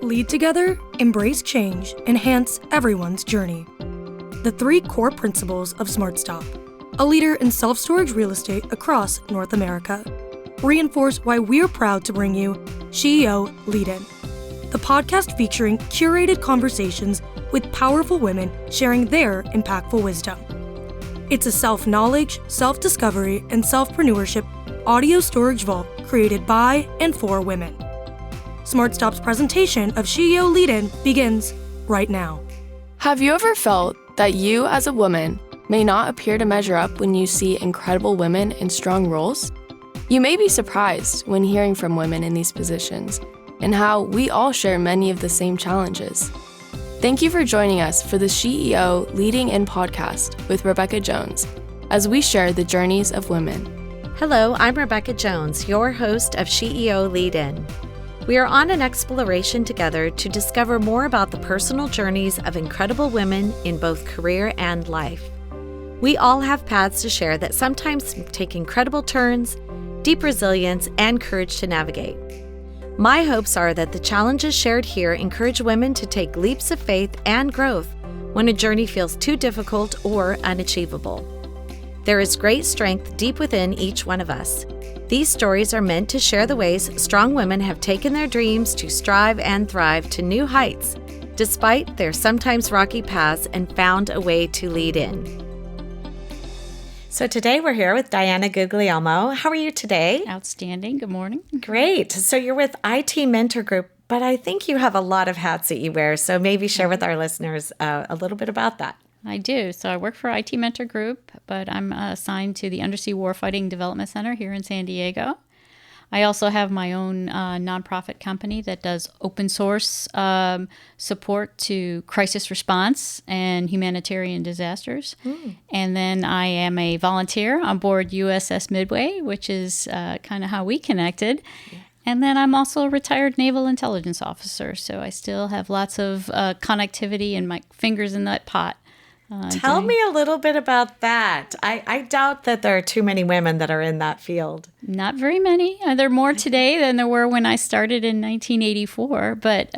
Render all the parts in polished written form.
Lead together, embrace change, enhance everyone's journey. The 3 core principles of SmartStop, a leader in self-storage real estate across North America, reinforce why we're proud to bring you SheEO Lead-In, the podcast featuring curated conversations with powerful women sharing their impactful wisdom. It's a self-knowledge, self-discovery, and self-preneurship audio storage vault created by and for women. SmartStop's presentation of SheEO Lead-In begins right now. Have you ever felt that you as a woman may not appear to measure up when you see incredible women in strong roles? You may be surprised when hearing from women in these positions and how we all share many of the same challenges. Thank you for joining us for the SheEO Leading-In podcast with Rebecca Jones as we share the journeys of women. Hello, I'm Rebecca Jones, your host of SheEO Lead-In. We are on an exploration together to discover more about the personal journeys of incredible women in both career and life. We all have paths to share that sometimes take incredible turns, deep resilience, and courage to navigate. My hopes are that the challenges shared here encourage women to take leaps of faith and growth when a journey feels too difficult or unachievable. There is great strength deep within each one of us. These stories are meant to share the ways strong women have taken their dreams to strive and thrive to new heights, despite their sometimes rocky paths, and found a way to lead in. So today we're here with Diana Guglielmo. How are you today? Outstanding. Good morning. Great. So you're with IT Mentor Group, but I think you have a lot of hats that you wear. So maybe share with our listeners a little bit about that. I do. So I work for IT Mentor Group, but I'm assigned to the Undersea Warfighting Development Center here in San Diego. I also have my own nonprofit company that does open source support to crisis response and humanitarian disasters. And then I am a volunteer on board USS Midway, which is kind of how we connected. Yeah. And then I'm also a retired naval intelligence officer, so I still have lots of connectivity and my fingers in that pot. Tell me a little bit about that. I doubt that there are too many women that are in that field. Not very many. There are more today than there were when I started in 1984. But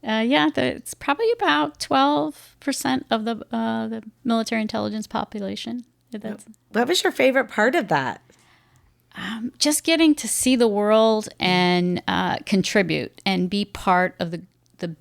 it's probably about 12% of the military intelligence population. What was your favorite part of that? Just getting to see the world and contribute and be part of the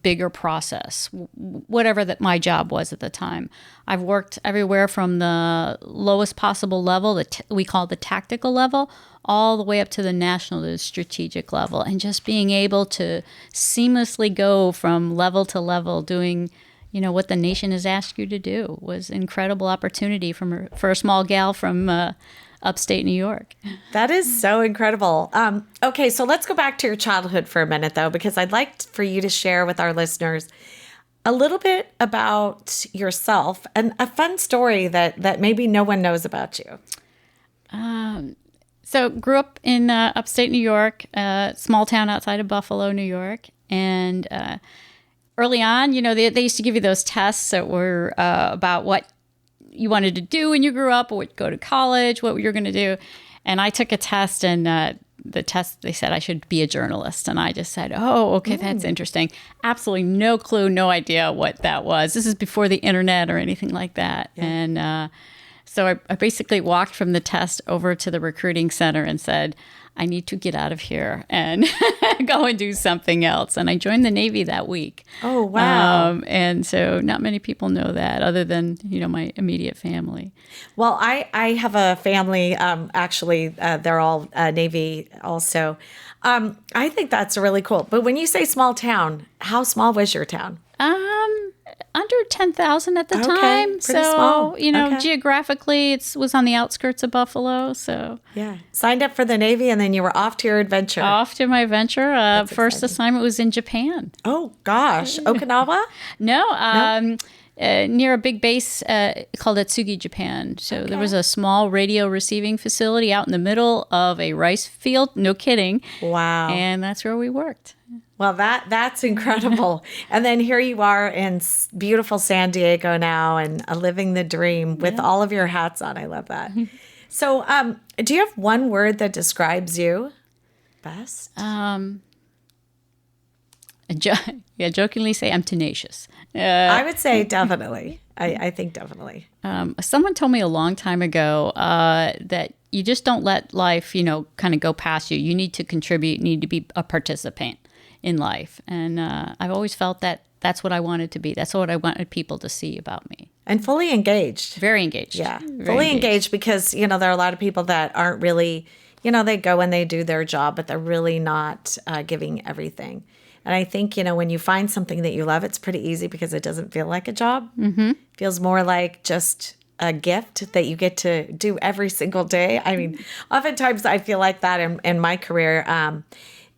bigger process, whatever that my job was at the time. I've worked everywhere from the lowest possible level, that we call the tactical level, all the way up to the national, the strategic level, and just being able to seamlessly go from level to level doing, what the nation has asked you to do was an incredible opportunity for a small gal from upstate New York. That is so incredible. Okay, so let's go back to your childhood for a minute, though, because I'd like for you to share with our listeners a little bit about yourself and a fun story that maybe no one knows about you. So grew up in upstate New York, small town outside of Buffalo, New York. And early on, they used to give you those tests that were about what you wanted to do when you grew up, or go to college, what you're going to do. And I took a test, and the test, they said I should be a journalist. And I just said, oh, okay, that's interesting. Absolutely no clue, no idea what that was. This is before the internet or anything like that. Yeah. And so I basically walked from the test over to the recruiting center and said, I need to get out of here and go and do something else. And I joined the Navy that week. Oh, wow. And so not many people know that other than, my immediate family. Well, I have a family, actually, they're all Navy also. I think that's really cool. But when you say small town, how small was your town? Under 10,000 at the time. Pretty small. Geographically, it was on the outskirts of Buffalo. So yeah, signed up for the Navy, and then you were off to your adventure. Off to my adventure. First assignment was in Japan. Oh gosh, Okinawa? No. Near a big base called Atsugi, Japan. So there was a small radio receiving facility out in the middle of a rice field. No kidding. Wow. And that's where we worked. Well, that's incredible. And then here you are in beautiful San Diego now and living the dream with all of your hats on. I love that. So do you have one word that describes you best? jokingly say I'm tenacious. I would say definitely. I think definitely. Someone told me a long time ago that you just don't let life, kind of go past you. You need to contribute, you need to be a participant in life. And I've always felt that that's what I wanted to be. That's what I wanted people to see about me. And fully engaged. Very engaged. Yeah, Very fully engaged because, there are a lot of people that aren't really, they go and they do their job, but they're really not giving everything. And I think, when you find something that you love, it's pretty easy because it doesn't feel like a job. Mm-hmm. It feels more like just a gift that you get to do every single day. I mean, oftentimes I feel like that in my career.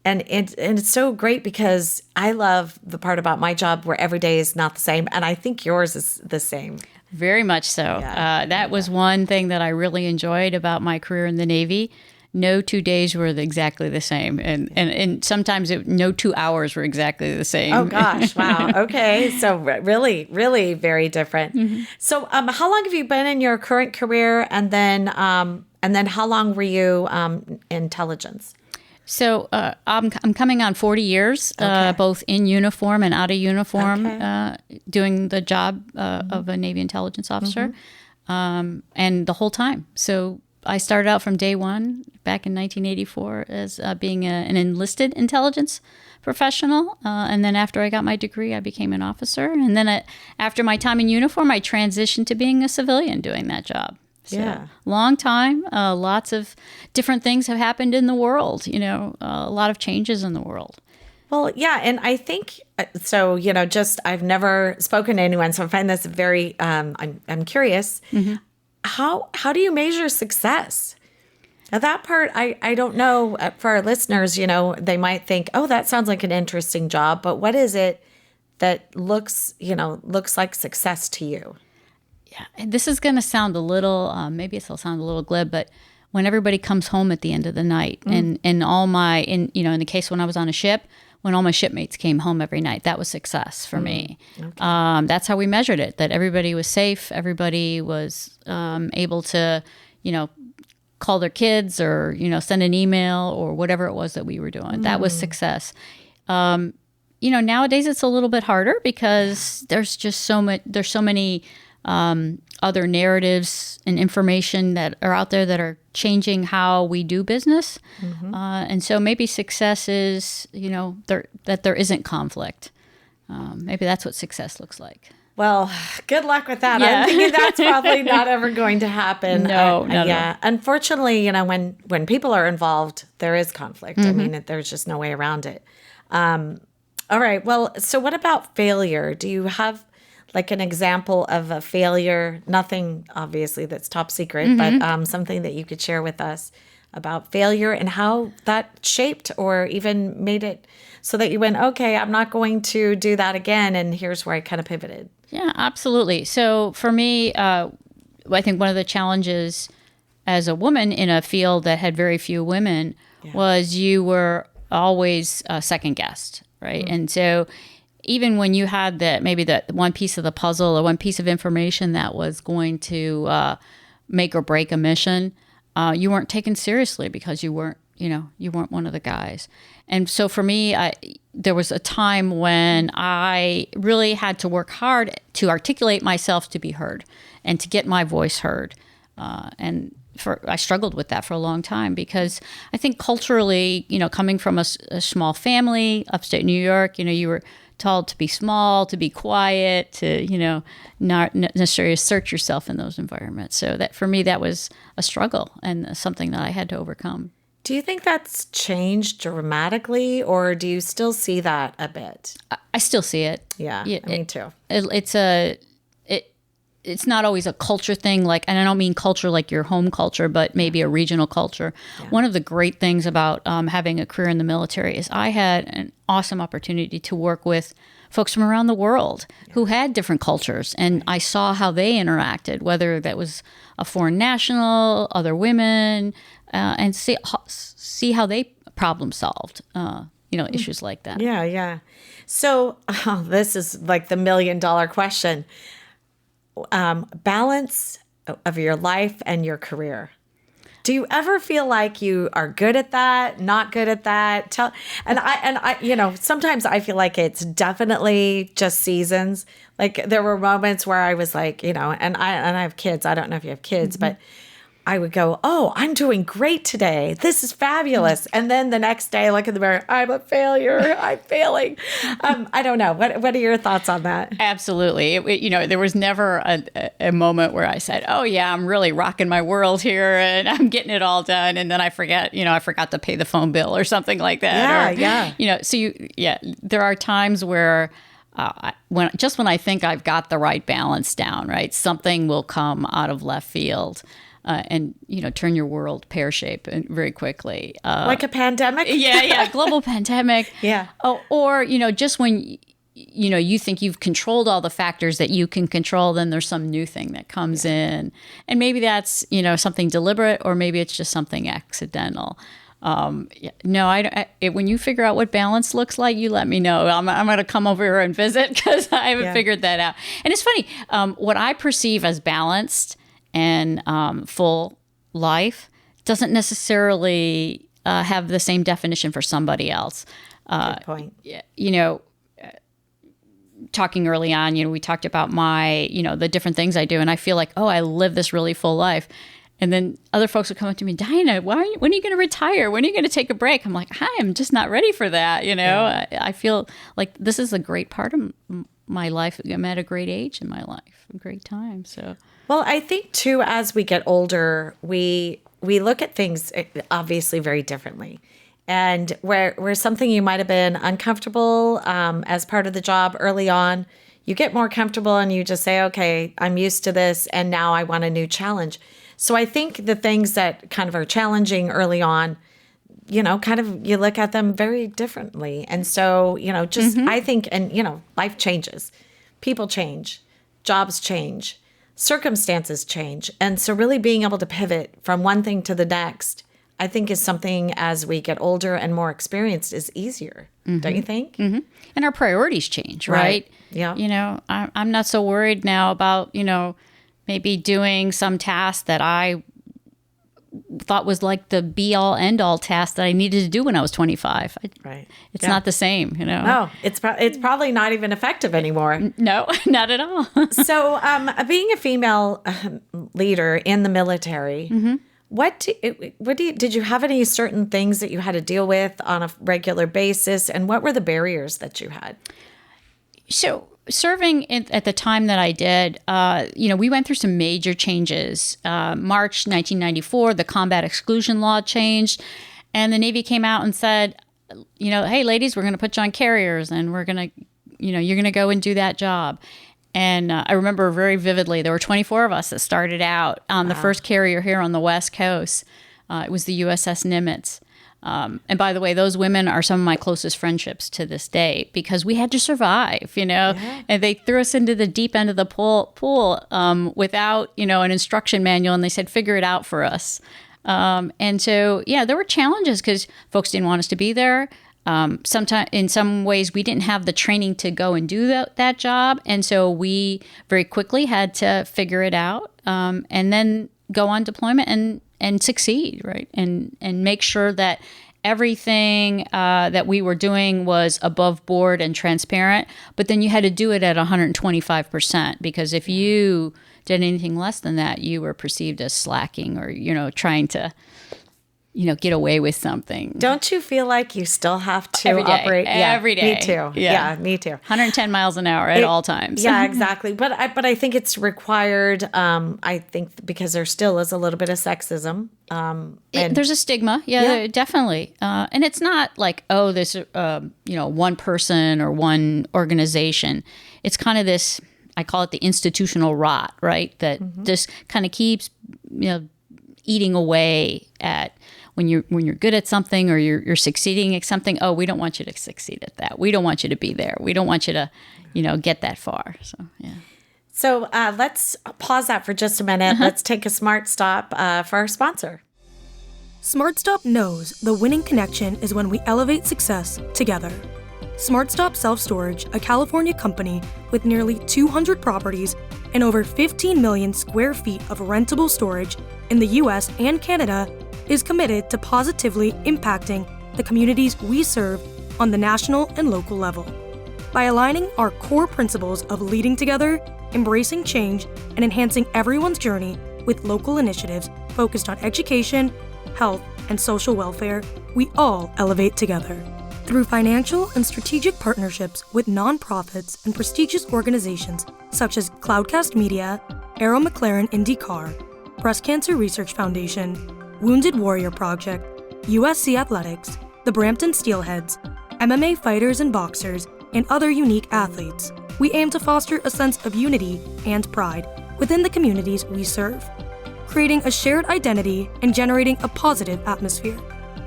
And it's so great because I love the part about my job where every day is not the same. And I think yours is the same. Very much so. Yeah. That was one thing that I really enjoyed about my career in the Navy. No 2 days were exactly the same. And sometimes no 2 hours were exactly the same. Oh, gosh. Wow. Okay. So really, really very different. Mm-hmm. So how long have you been in your current career? And then how long were you intelligence? So I'm coming on 40 years, both in uniform and out of uniform, doing the job of a Navy intelligence officer, and the whole time. So I started out from day one back in 1984 as being an enlisted intelligence professional. And then after I got my degree, I became an officer. And then after my time in uniform, I transitioned to being a civilian doing that job. So, long time. Lots of different things have happened in the world, a lot of changes in the world. Well, yeah. And I think, so, I've never spoken to anyone, so I find this very, I'm curious. Mm-hmm. How do you measure success? Now that part, I don't know. For our listeners, they might think, oh, that sounds like an interesting job, but what is it that looks like success to you? Yeah, and this is going to sound a little, maybe it'll sound a little glib, but when everybody comes home at the end of the night, and in the case when I was on a ship, when all my shipmates came home every night, that was success for me. Okay. That's how we measured it, that everybody was safe, everybody was able to, call their kids or, send an email or whatever it was that we were doing. That was success. Nowadays it's a little bit harder because there's just so many other narratives and information that are out there that are changing how we do business. Mm-hmm. And so maybe success is, that there isn't conflict. Maybe that's what success looks like. Well, good luck with that. Yeah. I'm thinking that's probably not ever going to happen. No. Unfortunately, when people are involved, there is conflict. Mm-hmm. I mean, there's just no way around it. All right. Well, so what about failure? Do you have like an example of a failure? Nothing, obviously, that's top secret, but something that you could share with us about failure and how that shaped or even made it so that you went, okay, I'm not going to do that again. And here's where I kind of pivoted. Yeah, absolutely. So for me, I think one of the challenges as a woman in a field that had very few women was you were always second guessed, right? Mm-hmm. And so even when you had maybe that one piece of the puzzle or one piece of information that was going to make or break a mission, you weren't taken seriously because you weren't one of the guys. And so for me, there was a time when I really had to work hard to articulate myself to be heard and to get my voice heard. I struggled with that for a long time because I think culturally, coming from a small family, upstate New York, you were told to be small, to be quiet, to, not necessarily assert yourself in those environments. So that for me, that was a struggle and something that I had to overcome. Do you think that's changed dramatically, or do you still see that a bit? I still see it. Yeah, me too. It's not always a culture thing, and I don't mean culture like your home culture, but maybe a regional culture. Yeah. One of the great things about having a career in the military is I had an awesome opportunity to work with folks from around the world who had different cultures, and I saw how they interacted, whether that was a foreign national, other women, and see how they problem solved, issues like that. Yeah. So this is like the $1 million question. Balance of your life and your career. Do you ever feel like you are good at that, not good at that? I, sometimes I feel like it's definitely just seasons. Like there were moments where I was like, and I have kids. I don't know if you have kids, but I would go, oh, I'm doing great today. This is fabulous. And then the next day I look in the mirror, I'm a failure. I'm failing. I don't know. What are your thoughts on that? Absolutely. There was never a moment where I said, oh, yeah, I'm really rocking my world here and I'm getting it all done. And then I forgot to pay the phone bill or something like that. There are times where when I think I've got the right balance down, right, something will come out of left field. And turn your world pear-shaped very quickly. Like a pandemic? Global pandemic. Yeah. Or just when, you think you've controlled all the factors that you can control, then there's some new thing that comes in. And maybe that's, something deliberate, or maybe it's just something accidental. When you figure out what balance looks like, you let me know. I'm going to come over here and visit because I haven't figured that out. And it's funny, what I perceive as balanced and full life doesn't necessarily have the same definition for somebody else. Good point. Talking early on, we talked about my, the different things I do, and I feel like, oh, I live this really full life. And then other folks would come up to me, Diana, when are you going to retire? When are you going to take a break? I'm like, I am just not ready for that. I feel like this is a great part of my life. I'm at a great age in my life, a great time. So. Well, I think too, as we get older, we look at things obviously very differently. And where something you might have been uncomfortable as part of the job early on, you get more comfortable and you just say, okay, I'm used to this and now I want a new challenge. So I think the things that kind of are challenging early on, kind of you look at them very differently. And so, I think, and, life changes. People change. Jobs change. Circumstances change. And so really being able to pivot from one thing to the next, I think is something as we get older and more experienced is easier. Don't you think? Mm-hmm. And our priorities change, right? Yeah. I'm not so worried now about, maybe doing some task that I thought was like the be-all, end-all task that I needed to do when I was 25. Right. It's not the same, No, it's probably not even effective anymore. No, not at all. So being a female leader in the military, did you have any certain things that you had to deal with on a regular basis? And what were the barriers that you had? So serving at the time that I did, we went through some major changes. March 1994, the combat exclusion law changed, and the Navy came out and said, hey, ladies, we're going to put you on carriers, and we're going to, you're going to go and do that job. And I remember very vividly, there were 24 of us that started out on the first carrier here on the West Coast. It was the USS Nimitz. And by the way, those women are some of my closest friendships to this day because we had to survive, and they threw us into the deep end of the pool without, an instruction manual. And they said, figure it out for us. And so, there were challenges because folks didn't want us to be there. Sometimes, in some ways, we didn't have the training to go and do that job. And so we very quickly had to figure it out and then go on deployment and succeed, right? And make sure that everything that we were doing was above board and transparent. But then you had to do it at 125% because if you did anything less than that, you were perceived as slacking or, trying to, get away with something. Don't you feel like you still have to every day, operate? Every day. Me too. Yeah, me too. 110 miles an hour at all times. Yeah, exactly. But I think it's required. I think because there still is a little bit of sexism. There's a stigma. Yeah. Definitely. And it's not like, this, one person or one organization. It's kind of this, I call it the institutional rot, right? That just kind of keeps, eating away at when you're good at something or you're succeeding at something. Oh, we don't want you to succeed at that. We don't want you to be there. We don't want you to, get that far. So, yeah. So let's pause that for just a minute. Let's take a smart stop for our sponsor. SmartStop knows the winning connection is when we elevate success together. SmartStop Self Storage, a California company with nearly 200 properties and over 15 million square feet of rentable storage, in the US and Canada is committed to positively impacting the communities we serve on the national and local level. By aligning our core principles of leading together, embracing change, and enhancing everyone's journey with local initiatives focused on education, health, and social welfare, we all elevate together. Through financial and strategic partnerships with nonprofits and prestigious organizations such as Cloudcast Media, Arrow McLaren IndyCar, Breast Cancer Research Foundation, Wounded Warrior Project, USC Athletics, the Brampton Steelheads, MMA fighters and boxers, and other unique athletes, we aim to foster a sense of unity and pride within the communities we serve, creating a shared identity and generating a positive atmosphere.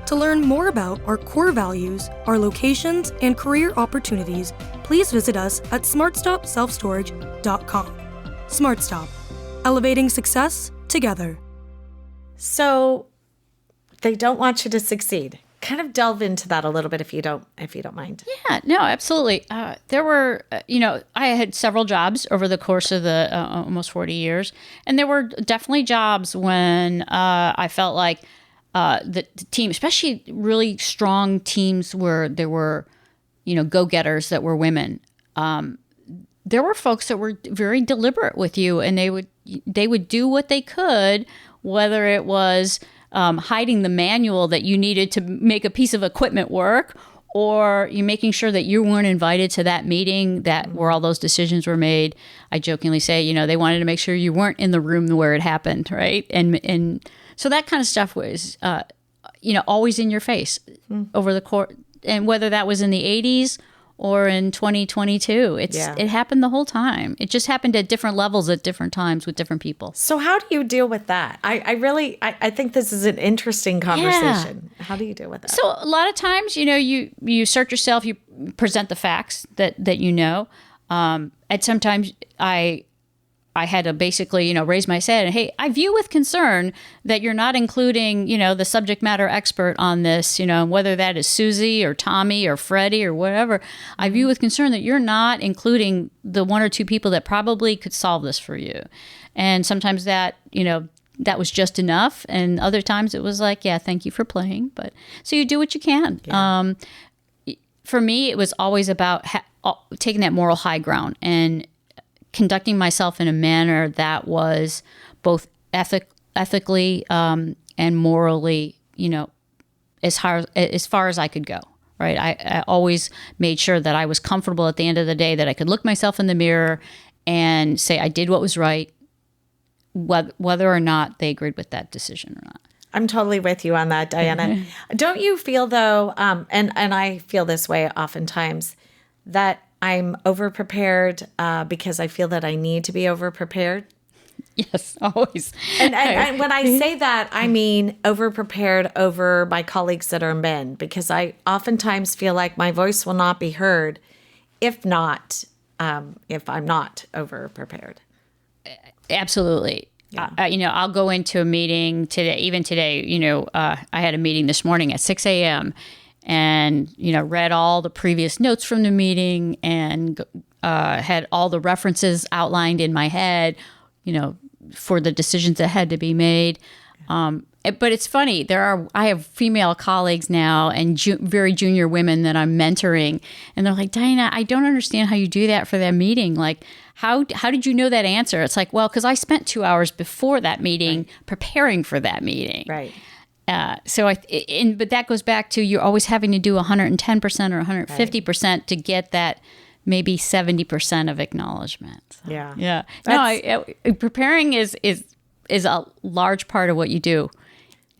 To learn more about our core values, our locations, and career opportunities, please visit us at smartstopselfstorage.com. SmartStop, elevating success together. So they don't want you to succeed. Kind of delve into that a little bit if you don't mind. Yeah, no, absolutely. There were, I had several jobs over the course of the almost 40 years. And there were definitely jobs when I felt like the team, especially really strong teams where there were, go-getters that were women. There were folks that were very deliberate with you, and they would do what they could, whether it was hiding the manual that you needed to make a piece of equipment work, or you making sure that you weren't invited to that meeting where all those decisions were made. I jokingly say, they wanted to make sure you weren't in the room where it happened, right? And so that kind of stuff was, always in your face over the course, and whether that was in the 80s or in 2022, it happened the whole time. It just happened at different levels at different times with different people. So how do you deal with that? I think this is an interesting conversation. Yeah. How do you deal with that? So a lot of times, you search yourself, you present the facts that you know. And sometimes I had to basically, raise my head and, hey, I view with concern that you're not including, the subject matter expert on this, whether that is Susie or Tommy or Freddie or whatever. I view with concern that you're not including the one or two people that probably could solve this for you. And sometimes that, that was just enough. And other times it was like, yeah, thank you for playing. But so you do what you can. Yeah. For me, it was always about taking that moral high ground and conducting myself in a manner that was both ethically and morally, as far as I could go, right? I always made sure that I was comfortable at the end of the day, that I could look myself in the mirror and say I did what was right, whether or not they agreed with that decision or not. I'm totally with you on that, Diana. Don't you feel, though, and I feel this way oftentimes, that I'm over-prepared because I feel that I need to be over-prepared? Yes, always. And when I say that, I mean over-prepared over my colleagues that are men, because I oftentimes feel like my voice will not be heard if I'm not over-prepared. Absolutely. Yeah. I'll go into a meeting today, even today, I had a meeting this morning at 6 a.m., and, read all the previous notes from the meeting and had all the references outlined in my head, for the decisions that had to be made. But it's funny, I have female colleagues now and very junior women that I'm mentoring. And they're like, Diana, I don't understand how you do that for that meeting. Like, how did you know that answer? It's like, well, because I spent 2 hours before that meeting preparing for that meeting. Right. But that goes back to you're always having to do 110% or 150% to get that maybe 70% of acknowledgement. So, yeah. Preparing is a large part of what you do.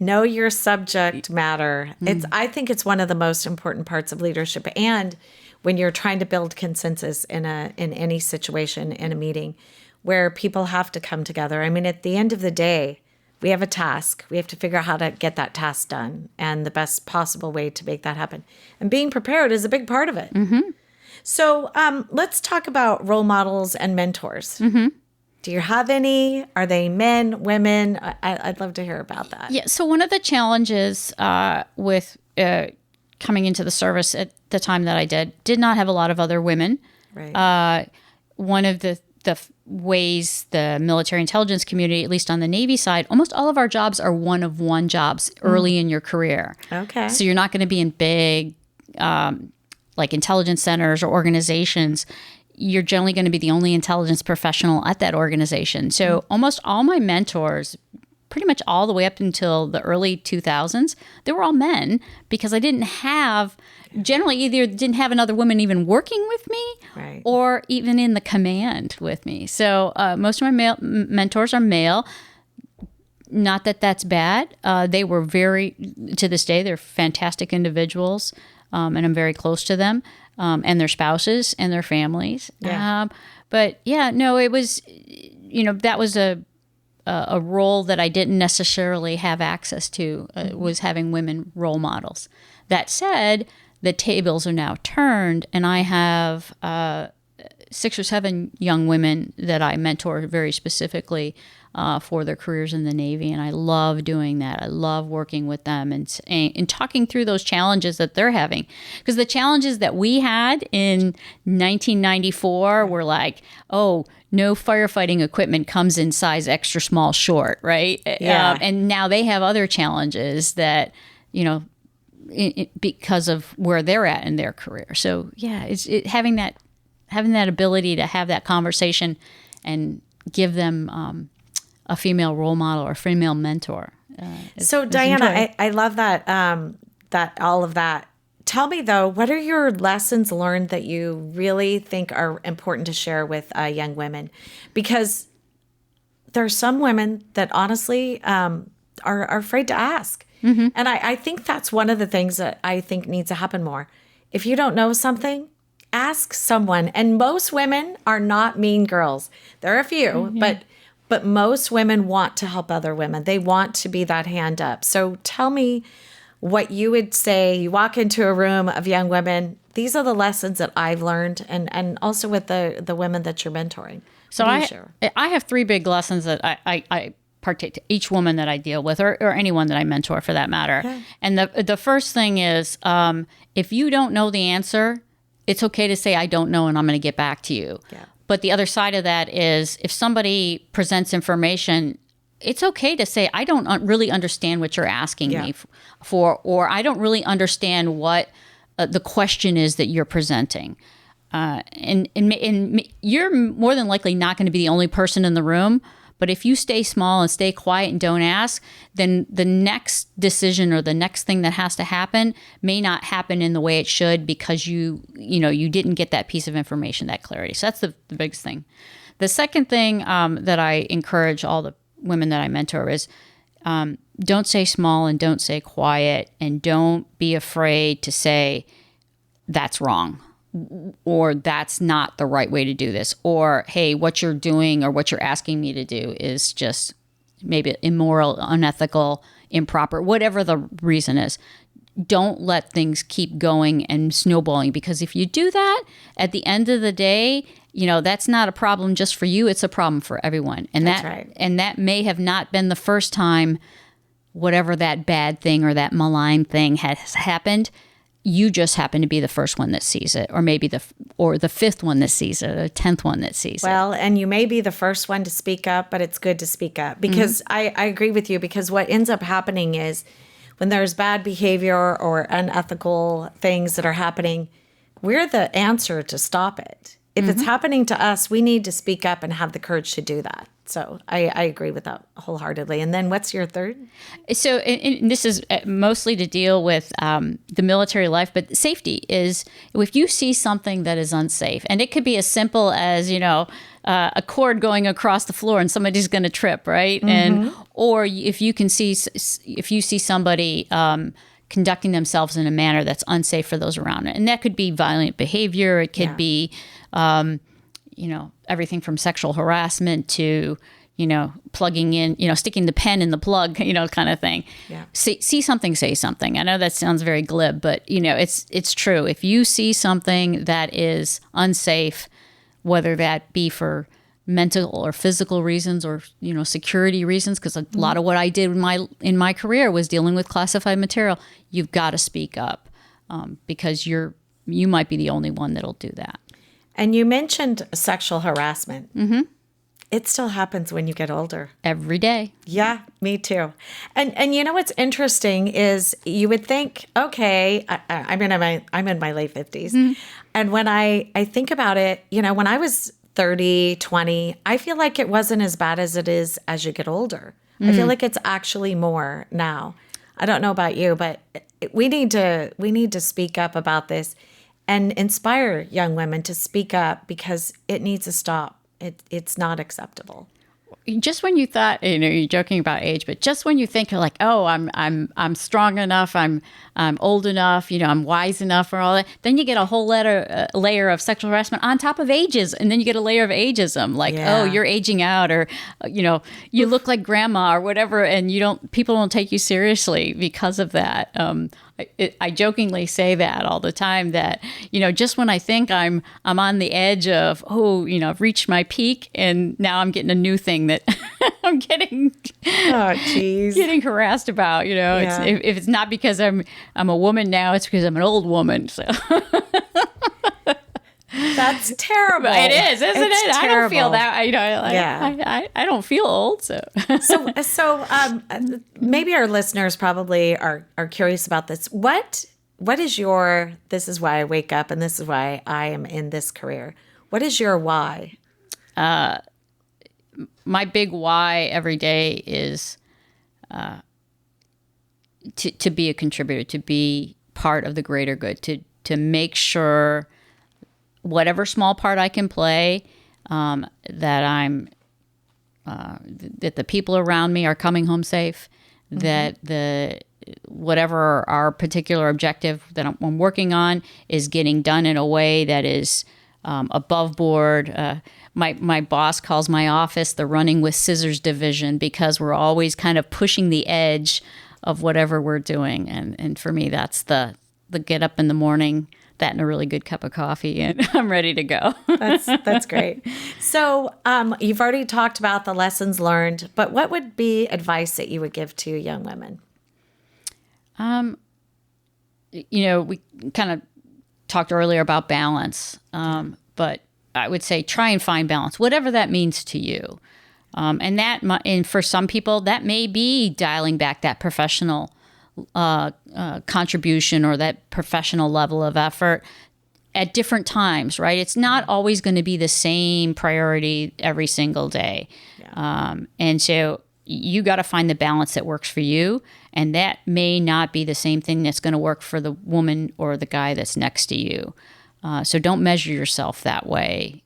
Know your subject matter. I think it's one of the most important parts of leadership, and when you're trying to build consensus in any situation, in a meeting, where people have to come together. I mean, at the end of the day, we have a task. We have to figure out how to get that task done and the best possible way to make that happen. And being prepared is a big part of it. Mm-hmm. So let's talk about role models and mentors. Mm-hmm. Do you have any? Are they men, women? I'd love to hear about that. Yeah. So one of the challenges with coming into the service at the time that I did not have a lot of other women. Right. One of the ways the military intelligence community, at least on the Navy side, almost all of our jobs are one-of-one jobs early in your career. Okay. So you're not going to be in big like intelligence centers or organizations. You're generally going to be the only intelligence professional at that organization. So almost all my mentors, pretty much all the way up until the early 2000s, they were all men, because I didn't have, generally either didn't have another woman even working with me, Right. or even in the command with me. So most of my mentors are male. Not that that's bad. They were to this day, they're fantastic individuals, and I'm very close to them, and their spouses and their families. Yeah. But yeah, no, it was, that was a role that I didn't necessarily have access to, was having women role models. That said, the tables are now turned, and I have 6 or 7 young women that I mentor very specifically for their careers in the Navy, and I love doing that. I love working with them and talking through those challenges that they're having. Because the challenges that we had in 1994 were like, oh, no firefighting equipment comes in size extra small short, right? Yeah. And now they have other challenges that, because of where they're at in their career. So yeah, it's having that ability to have that conversation and give them a female role model or a female mentor. So Diana, I love that, that all of that. Tell me though, what are your lessons learned that you really think are important to share with young women? Because there are some women that honestly are afraid to ask. Mm-hmm. And I think that's one of the things that I think needs to happen more. If you don't know something, ask someone. And most women are not mean girls. There are a few, but most women want to help other women. They want to be that hand up. So tell me what you would say. You walk into a room of young women. These are the lessons that I've learned, and also with the women that you're mentoring. So I have 3 big lessons that I partake to each woman that I deal with, or anyone that I mentor for that matter. Okay. And the first thing is, if you don't know the answer, it's okay to say, I don't know, and I'm going to get back to you. Yeah. But the other side of that is, if somebody presents information, it's okay to say, I don't really understand what you're asking me for, or I don't really understand what the question is that you're presenting. And you're more than likely not going to be the only person in the room. But if you stay small and stay quiet and don't ask, then the next decision or the next thing that has to happen may not happen in the way it should, because you didn't get that piece of information, that clarity. So that's the biggest thing. The second thing that I encourage all the women that I mentor is, don't say small and don't say quiet, and don't be afraid to say that's wrong, or that's not the right way to do this, or hey, what you're doing or what you're asking me to do is just maybe immoral, unethical, improper, whatever the reason is. Don't let things keep going and snowballing, because if you do that, at the end of the day, that's not a problem just for you, it's a problem for everyone. And that's right. And that may have not been the first time whatever that bad thing or that malign thing has happened. You just happen to be the first one that sees it, or maybe the 5th one that sees it, or the 10th one that sees it. Well, and you may be the first one to speak up, but it's good to speak up, because I agree with you, because what ends up happening is when there's bad behavior or unethical things that are happening, we're the answer to stop it. If it's happening to us, we need to speak up and have the courage to do that. So I agree with that wholeheartedly. And then what's your third? So and this is mostly to deal with the military life, but safety is, if you see something that is unsafe, and it could be as simple as, a cord going across the floor and somebody's going to trip, right? And or if you see somebody conducting themselves in a manner that's unsafe for those around it, and that could be violent behavior, it could be everything from sexual harassment to, plugging in, sticking the pen in the plug, kind of thing. Yeah. See something, say something. I know that sounds very glib, but it's true. If you see something that is unsafe, whether that be for mental or physical reasons, or security reasons, because a lot of what I did in my career was dealing with classified material, you've got to speak up, because you might be the only one that'll do that. And you mentioned sexual harassment. It still happens when you get older. Every day. Yeah, me too. And you know what's interesting is you would think, okay, I'm in my late 50s. And when I think about it, when I was 30, 20, I feel like it wasn't as bad as it is as you get older. I feel like it's actually more now. I don't know about you, but we need to speak up about this and inspire young women to speak up because it needs to stop. It's not acceptable. Just when you thought, you're joking about age, but just when you think you're like, oh, I'm strong enough, I'm old enough, I'm wise enough for all that, then you get a whole layer of sexual harassment on top of ages, and then you get a layer of ageism, like, oh, you're aging out, or you look like grandma or whatever, and people don't take you seriously because of that. I jokingly say that all the time that, just when I think I'm on the edge of, I've reached my peak and now I'm getting a new thing that I'm getting harassed about, Yeah. If it's not because I'm a woman now, it's because I'm an old woman. So that's terrible. It is, isn't it? Terrible. I don't feel that. I don't feel old. So maybe our listeners probably are curious about this. What is your, this is why I wake up and this is why I am in this career. What is your why? My big why every day is to be a contributor, to be part of the greater good, to make sure whatever small part I can play, that I'm that the people around me are coming home safe, that whatever our particular objective that I'm working on is getting done in a way that is above board. My boss calls my office the running with scissors division because we're always kind of pushing the edge of whatever we're doing. And for me, that's the get up in the morning, that and a really good cup of coffee, and I'm ready to go. That's great. So you've already talked about the lessons learned, but what would be advice that you would give to young women? We kind of talked earlier about balance, but I would say try and find balance, whatever that means to you. And for some people, that may be dialing back that professional contribution or that professional level of effort at different times, right? It's not always going to be the same priority every single day. Yeah. And so you got to find the balance that works for you. And that may not be the same thing that's going to work for the woman or the guy that's next to you. So don't measure yourself that way.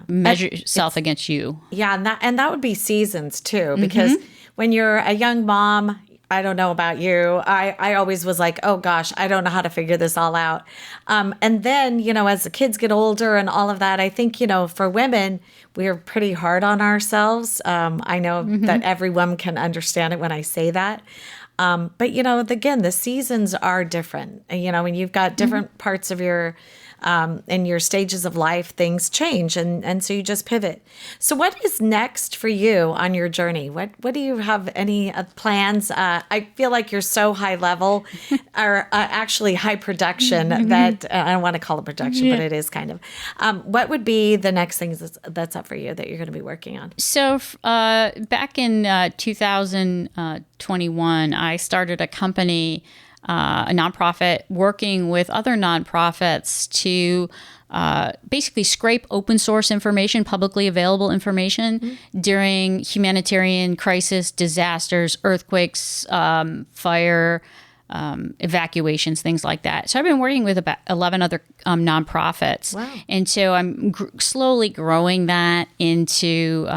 Measure yourself against you. Yeah, and that would be seasons too, because when you're a young mom, I don't know about you, I always was like, oh gosh, I don't know how to figure this all out. And then, as the kids get older and all of that, I think, for women, we're pretty hard on ourselves. I know that everyone can understand it when I say that. But, again, the seasons are different. When you've got different parts of your in your stages of life, things change. And so you just pivot. So what is next for you on your journey? What do you have any plans? I feel like you're so high level or actually high production that I don't want to call it production, but it is kind of. What would be the next thing that's up for you that you're going to be working on? So back in 2021, I started a company, a nonprofit, working with other nonprofits to basically scrape open source information, publicly available information during humanitarian crisis, disasters, earthquakes, fire, evacuations, things like that. So I've been working with about 11 other nonprofits. Wow. And so I'm slowly growing that into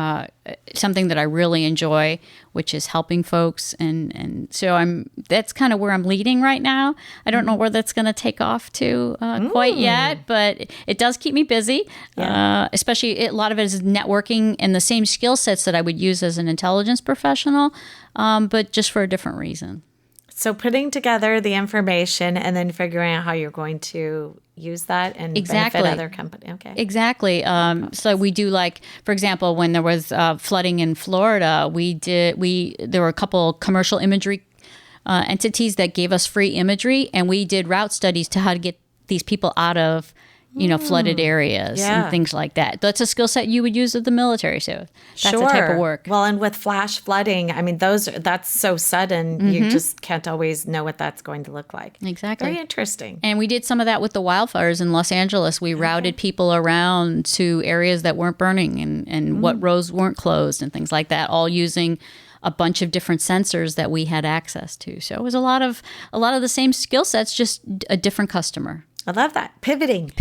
something that I really enjoy, which is helping folks. And so that's kind of where I'm leading right now. I don't know where that's going to take off to quite yet, but it does keep me busy. Yeah. Especially a lot of it is networking and the same skill sets that I would use as an intelligence professional, but just for a different reason. So putting together the information and then figuring out how you're going to use that and benefit other companies. Okay. Exactly. So we do, like, for example, when there was flooding in Florida, there were a couple commercial imagery entities that gave us free imagery, and we did route studies to how to get these people out of flooded areas and things like that. That's a skill set you would use at the military. So that's the type of work. Well, and with flash flooding, I mean, that's so sudden, you just can't always know what that's going to look like. Exactly. Very interesting. And we did some of that with the wildfires in Los Angeles. We routed people around to areas that weren't burning and what roads weren't closed and things like that, all using a bunch of different sensors that we had access to. So it was a lot of the same skill sets, just a different customer. I love that. Pivoting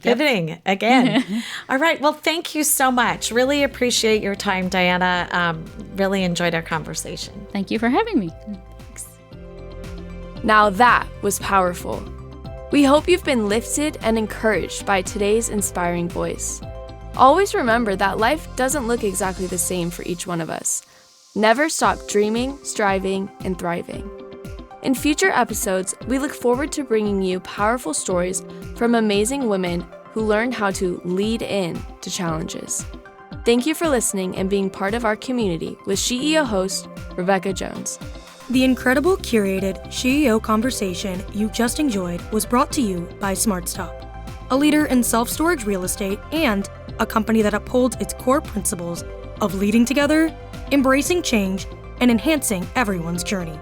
Yep. again. All right. Well, thank you so much. Really appreciate your time, Diana. Really enjoyed our conversation. Thank you for having me. Thanks. Now that was powerful. We hope you've been lifted and encouraged by today's inspiring voice. Always remember that life doesn't look exactly the same for each one of us. Never stop dreaming, striving, and thriving. In future episodes, we look forward to bringing you powerful stories from amazing women who learned how to lead in to challenges. Thank you for listening and being part of our community with SheEO host, Rebecca Jones. The incredible curated SheEO conversation you just enjoyed was brought to you by SmartStop, a leader in self-storage real estate and a company that upholds its core principles of leading together, embracing change, and enhancing everyone's journey.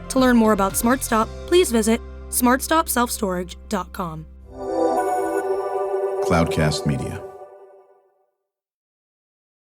To learn more about SmartStop, please visit smartstopselfstorage.com. Cloudcast Media.